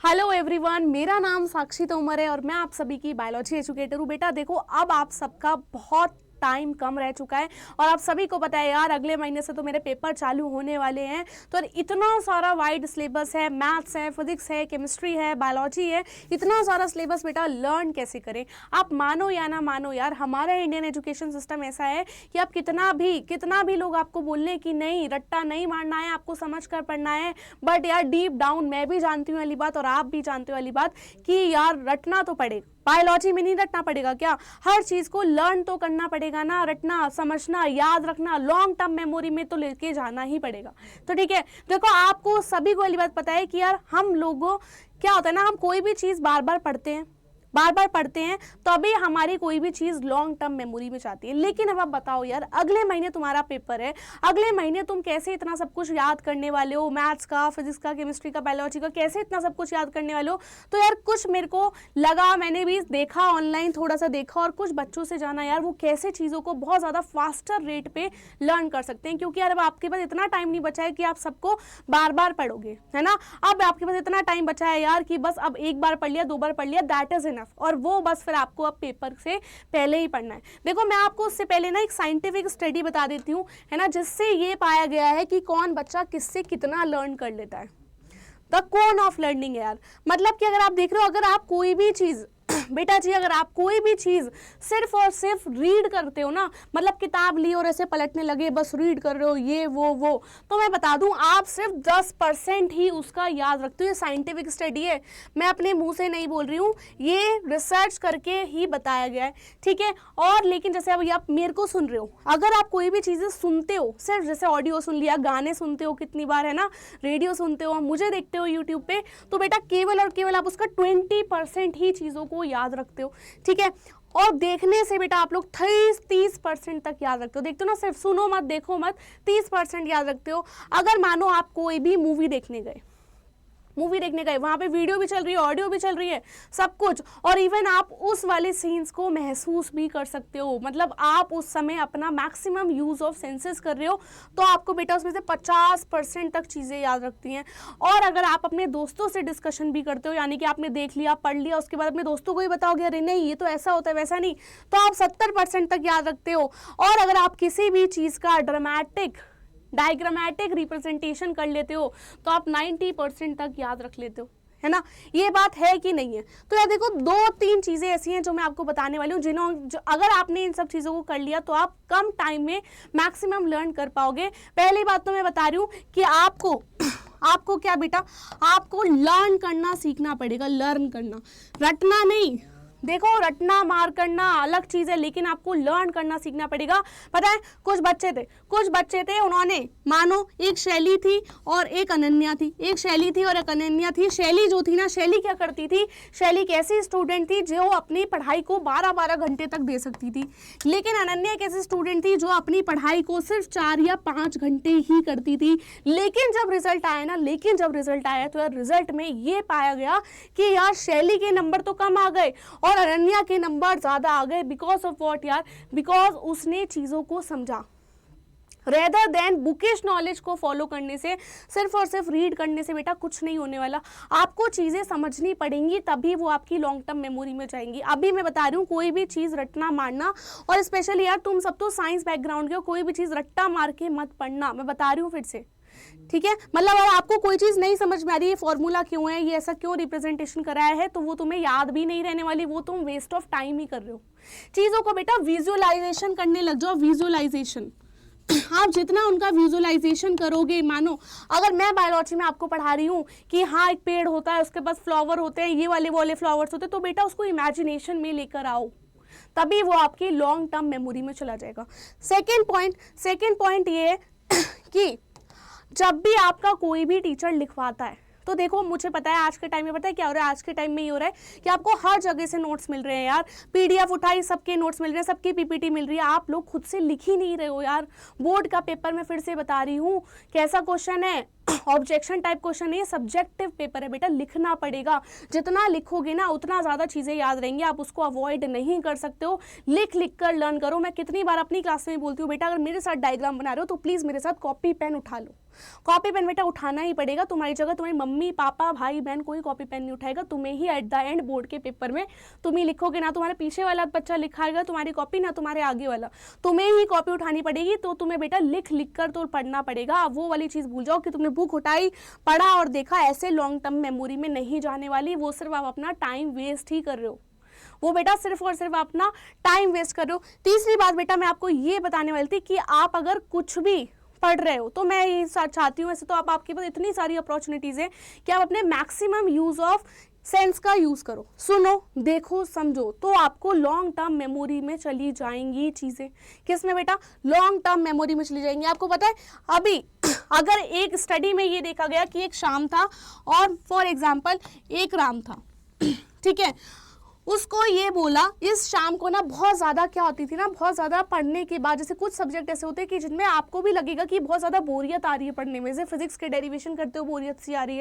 Hello everyone, मेरा नाम साक्षी तोमर है और मैं आप सभी की बायोलॉजी एजुकेटर हूँ। बेटा देखो, अब आप सबका बहुत टाइम कम रह चुका है और आप सभी को पता है यार, अगले महीने से तो मेरे पेपर चालू होने वाले हैं। तो इतना सारा वाइड सिलेबस है, मैथ्स है, फिजिक्स है, केमिस्ट्री है, बायोलॉजी है, इतना सारा सिलेबस बेटा लर्न कैसे करें। आप मानो या ना मानो यार, हमारा इंडियन एजुकेशन सिस्टम ऐसा है कि आप कितना भी लोग आपको बोलने कि नहीं, रट्टा नहीं मारना है, आपको समझ कर पढ़ना है, बट यार डीप डाउन मैं भी जानती हूँ वाली बात और आप भी जानते हो वाली बात कि यार रटना तो पड़ेगा। बायोलॉजी में नहीं रटना पड़ेगा क्या? हर चीज को लर्न तो करना पड़ेगा ना, रटना, समझना, याद रखना, लॉन्ग टर्म मेमोरी में तो लेके जाना ही पड़ेगा। तो ठीक है, देखो आपको सभी को वाली बात पता है कि यार हम लोगों क्या होता है ना, हम कोई भी चीज बार बार पढ़ते हैं तभी हमारी कोई भी चीज लॉन्ग टर्म मेमोरी में जाती है। लेकिन अब आप बताओ यार, अगले महीने तुम्हारा पेपर है, अगले महीने तुम कैसे इतना सब कुछ याद करने वाले हो? मैथ्स का, फिजिक्स का, केमिस्ट्री का, बायोलॉजी का, कैसे इतना सब कुछ याद करने वाले हो? तो यार कुछ मेरे को लगा, मैंने भी देखा ऑनलाइन, थोड़ा सा देखा और कुछ बच्चों से जाना यार, वो कैसे चीज़ों को बहुत ज़्यादा फास्टर रेट पे लर्न कर सकते हैं। क्योंकि यार अब आपके पास इतना टाइम नहीं बचा है कि आप सबको बार बार पढ़ोगे, है ना। अब आपके पास इतना टाइम बचा है यार कि बस अब एक बार पढ़ लिया, 2 बार पढ़ लिया, दैट इज और वो बस फिर आपको अब पेपर से पहले ही पढ़ना है। देखो मैं आपको उससे पहले ना एक साइंटिफिक स्टडी बता देती हूँ, है ना, जिससे ये पाया गया है कि कौन बच्चा किससे कितना लर्न कर लेता है। द कोन ऑफ लर्निंग है यार, मतलब कि अगर आप देख रहे हो, अगर आप कोई भी चीज बेटा जी, अगर आप कोई भी चीज सिर्फ और सिर्फ रीड करते हो ना, मतलब किताब ली और ऐसे पलटने लगे, बस रीड कर रहे हो ये वो, तो मैं बता दूं आप सिर्फ 10% ही उसका याद रखते हो। ये साइंटिफिक स्टडी है, मैं अपने मुंह से नहीं बोल रही हूँ, ये रिसर्च करके ही बताया गया है, ठीक है। और लेकिन जैसे अब आप मेरे को सुन रहे हो, अगर आप कोई भी चीजें सुनते हो, सिर्फ जैसे ऑडियो सुन लिया, गाने सुनते हो कितनी बार, है ना, रेडियो सुनते हो, मुझे देखते हो यूट्यूब पे, तो बेटा केवल और केवल आप उसका 20% ही चीजों को याद रखते हो, ठीक है। और देखने से बेटा आप लोग 30% तक याद रखते हो। देखते हो ना, सिर्फ सुनो मत, देखो मत, 30% याद रखते हो। अगर मानो आप कोई भी मूवी देखने गए, वहां पे वीडियो भी चल रही है, ऑडियो भी चल रही है, सब कुछ, और इवन आप उस वाले सीन्स को महसूस भी कर सकते हो, मतलब आप उस समय अपना मैक्सिमम यूज ऑफ सेंसेस कर रहे हो, तो आपको बेटा उसमें से 50% तक चीजें याद रखती हैं। और अगर आप अपने दोस्तों से डिस्कशन भी करते हो, यानी कि आपने देख लिया, पढ़ लिया, उसके बाद अपने दोस्तों को ही बताओगे अरे नहीं ये तो ऐसा होता है वैसा नहीं, तो आप 70% तक याद रखते हो। और अगर आप किसी भी चीज का डायग्रामेटिक रिप्रेजेंटेशन कर लेते हो तो आप 90% तक याद रख लेते हो, है ना। ये बात है कि नहीं है? तो यार देखो, 2-3 चीजें ऐसी हैं जो मैं आपको बताने वाली हूँ, अगर आपने इन सब चीजों को कर लिया तो आप कम टाइम में मैक्सिमम लर्न कर पाओगे। पहली बात तो मैं बता रही हूँ कि आपको क्या बेटा, आपको लर्न करना सीखना पड़ेगा, लर्न करना, रटना नहीं। देखो, रटना मार करना अलग चीज है, लेकिन आपको लर्न करना सीखना पड़ेगा। पता है, कुछ बच्चे थे, उन्होंने मानो एक शैली थी और एक अनन्या थी, शैली जो थी ना, शैली क्या करती थी, शैली एक ऐसी स्टूडेंट थी जो अपनी पढ़ाई को 12-12 घंटे तक दे सकती थी। लेकिन अनन्या एक ऐसी स्टूडेंट थी जो अपनी पढ़ाई को सिर्फ 4 या 5 घंटे ही करती थी। लेकिन जब रिजल्ट आया तो यार रिजल्ट में ये पाया गया कि यार शैली के नंबर तो कम आ गए और अनन्या के नंबर ज्यादा आ गए। बिकॉज ऑफ व्हाट यार, बिकॉज उसने चीजों को समझा। रेदर देन बुकिश नॉलेज को फॉलो करने से, सिर्फ और सिर्फ रीड करने से बेटा कुछ नहीं होने वाला। आपको चीजें समझनी पड़ेंगी, तभी वो आपकी लॉन्ग टर्म मेमोरी में जाएंगी। अभी मैं बता रही हूँ, कोई भी चीज रटना मारना, और स्पेशली यार तुम सब तो साइंस बैकग्राउंड के हो, कोई भी चीज रट्टा मार के मत पढ़ना, मैं बता रही हूँ फिर से, ठीक है। मतलब अगर आपको कोई चीज नहीं समझ में आ रही है, फॉर्मूला क्यों है, ये ऐसा क्यों रिप्रेजेंटेशन कराया है, तो वो तुम्हें याद भी नहीं रहने वाली, वो तुम वेस्ट ऑफ टाइम ही कर रहे हो। चीजों को बेटा विजुअलाइजेशन करने लग जाओ, विजुअलाइजेशन। आप जितना उनका विजुअलाइजेशन करोगे, मानो अगर मैं बायोलॉजी में आपको पढ़ा रही हूँ कि हाँ एक पेड़ होता है, उसके पास फ्लावर होते हैं, ये वाले फ्लावर्स होते हैं, तो बेटा उसको इमेजिनेशन में लेकर आओ, तभी वो आपकी लॉन्ग टर्म मेमोरी में चला जाएगा। सेकेंड पॉइंट ये कि जब भी आपका कोई भी टीचर लिखवाता है, तो देखो मुझे पता है आज के टाइम में, पता है क्या हो रहा है, आज के टाइम में ये हो रहा है कि आपको हर जगह से नोट्स मिल रहे हैं यार, पीडीएफ उठाई सबके नोट्स मिल रहे हैं, सबकी पीपीटी मिल रही है, आप लोग खुद से लिख ही नहीं रहे हो यार। बोर्ड का पेपर में फिर से बता रही हूँ, कैसा क्वेश्चन है ऑब्जेक्शन टाइप क्वेश्चन नहीं है, सब्जेक्टिव पेपर है बेटा, लिखना पड़ेगा। जितना लिखोगे ना उतना ज़्यादा चीज़ें याद रहेंगी, आप उसको अवॉइड नहीं कर सकते हो। लिख लिख कर लर्न करो। मैं कितनी बार अपनी क्लास में बोलती हूँ बेटा, अगर मेरे साथ डायग्राम बना रहे हो तो प्लीज़ मेरे साथ कॉपी पेन उठा लो। कॉपी पेन बेटा उठाना ही पड़ेगा। तुम्हारी जगह तुम्हारी मम्मी पापा भाई बहन कोई कॉपी पेन नहीं उठाएगा। तुम्हें ही एट द एंड बोर्ड के पेपर में तुम ही लिखोगे, ना तुम्हारे पीछे वाला बच्चा लिखाएगा तुम्हारी कॉपी, ना तुम्हारे आगे वाला। तुम्हें ही कॉपी उठानी पड़ेगी। तो तुम्हें बेटा लिख लिख कर तो पढ़ना पड़ेगा। आप वो वाली चीज़ भूल जाओ कि तुमने बुक उठाई, पढ़ा और देखा, ऐसे लॉन्ग टर्म मेमोरी में नहीं जाने वाली। वो सिर्फ आप अपना टाइम वेस्ट ही कर रहे हो। वो बेटा सिर्फ और सिर्फ अपना टाइम वेस्ट कर रहे हो। तीसरी बात बेटा मैं आपको ये बताने वाली थी कि आप अगर कुछ भी पढ़ रहे हो तो मैं ये चाहती हूँ, ऐसे तो आपके पास इतनी सारी अपॉर्चुनिटीज़ हैं कि आप अपने मैक्सिमम यूज़ ऑफ सेंस का यूज़ करो। सुनो, देखो, समझो, तो आपको लॉन्ग टर्म मेमोरी में चली जाएंगी चीज़ें। किस में बेटा? लॉन्ग टर्म मेमोरी में चली जाएंगी। आपको पता है अभी अगर एक स्टडी में ये देखा गया कि एक शाम था और फॉर एग्जाम्पल एक राम था, ठीक है, उसको ये बोला इस शाम को ना बहुत ज़्यादा क्या होती थी ना, बहुत ज़्यादा पढ़ने के बाद, जैसे कुछ सब्जेक्ट ऐसे होते हैं कि जिनमें आपको भी लगेगा कि बहुत ज़्यादा बोरियत आ रही है पढ़ने में। जैसे फिजिक्स के डेरिवेशन करते हो बोरियत सी आ रही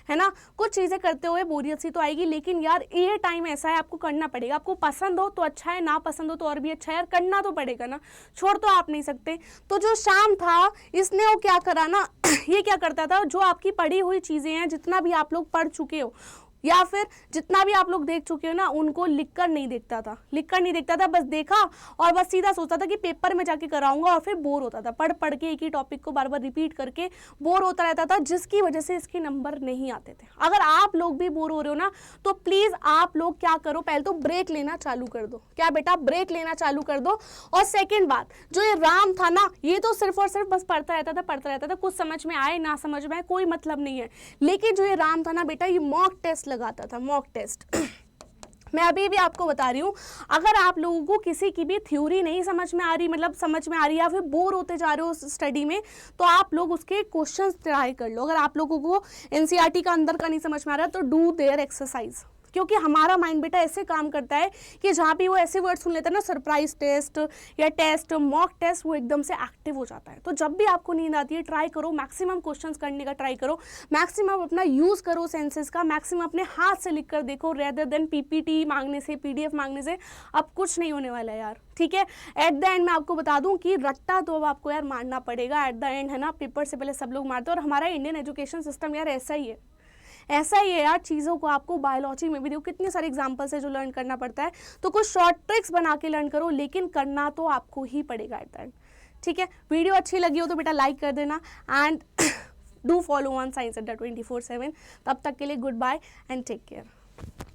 है ना, कुछ चीज़ें करते हुए बोरियत सी तो आएगी। लेकिन यार ये टाइम ऐसा है, आपको करना पड़ेगा। आपको पसंद हो तो अच्छा है, ना पसंद हो तो और भी अच्छा है, यार करना तो पड़ेगा ना, छोड़ तो आप नहीं सकते। तो जो शाम था इसने वो क्या करा ना ये क्या करता था, जो आपकी पढ़ी हुई चीज़ें हैं, जितना भी आप लोग पढ़ चुके हो या फिर जितना भी आप लोग देख चुके हो ना, उनको लिखकर नहीं देखता था, लिखकर नहीं देखता था, बस देखा और बस सीधा सोचता था कि पेपर में जाके कराऊंगा, और फिर बोर होता था। पढ़ पढ़ के एक ही टॉपिक को बार बार रिपीट करके बोर होता रहता था, जिसकी वजह से इसके नंबर नहीं आते थे। अगर आप लोग भी बोर हो रहे हो ना तो प्लीज़ आप लोग क्या करो, पहले तो ब्रेक लेना चालू कर दो। क्या बेटा? ब्रेक लेना चालू कर दो। और सेकेंड बात, जो ये राम था ना, ये तो सिर्फ और सिर्फ बस पढ़ता रहता था, कुछ समझ में आए ना समझ में आए कोई मतलब नहीं है। लेकिन जो ये राम था ना बेटा, ये मॉक टेस्ट लगाता था, मॉक टेस्ट। मैं अभी भी आपको बता रही हूँ, अगर आप लोगों को किसी की भी थ्योरी नहीं समझ में आ रही, मतलब समझ में आ रही है या फिर बोर होते जा रहे हो उस स्टडी में, तो आप लोग उसके क्वेश्चंस ट्राई कर लो। अगर आप लोगों को एनसीईआरटी का अंदर का नहीं समझ में आ रहा तो डू देयर एक्सरसाइज, क्योंकि हमारा माइंड बेटा ऐसे काम करता है कि जहाँ भी वो ऐसे वर्ड सुन लेता है ना, सरप्राइज टेस्ट या टेस्ट, मॉक टेस्ट, वो एकदम से एक्टिव हो जाता है। तो जब भी आपको नींद आती है ट्राई करो, मैक्सिमम क्वेश्चंस करने का ट्राई करो, मैक्सिमम अपना यूज़ करो सेंसेस का, मैक्सिमम अपने हाथ से लिख कर देखो रेदर देन पीपीटी मांगने से, पीडीएफ मांगने से। अब कुछ नहीं होने वाला है यार, ठीक है। एट द एंड मैं आपको बता दूं कि रट्टा तो अब आपको यार मारना पड़ेगा एट द एंड, है ना। पेपर से पहले सब लोग मारते हैं, और हमारा इंडियन एजुकेशन सिस्टम यार ऐसा ही है, ऐसा ही है यार। चीज़ों को आपको बायोलॉजी में भी देखो कितने सारे एग्जाम्पल्स है जो लर्न करना पड़ता है। तो कुछ शॉर्ट ट्रिक्स बना के लर्न करो, लेकिन करना तो आपको ही पड़ेगा एट द एंड, ठीक है। वीडियो अच्छी लगी हो तो बेटा लाइक कर देना, and do follow on science Adda 24/7। तब तक के लिए goodbye and take care.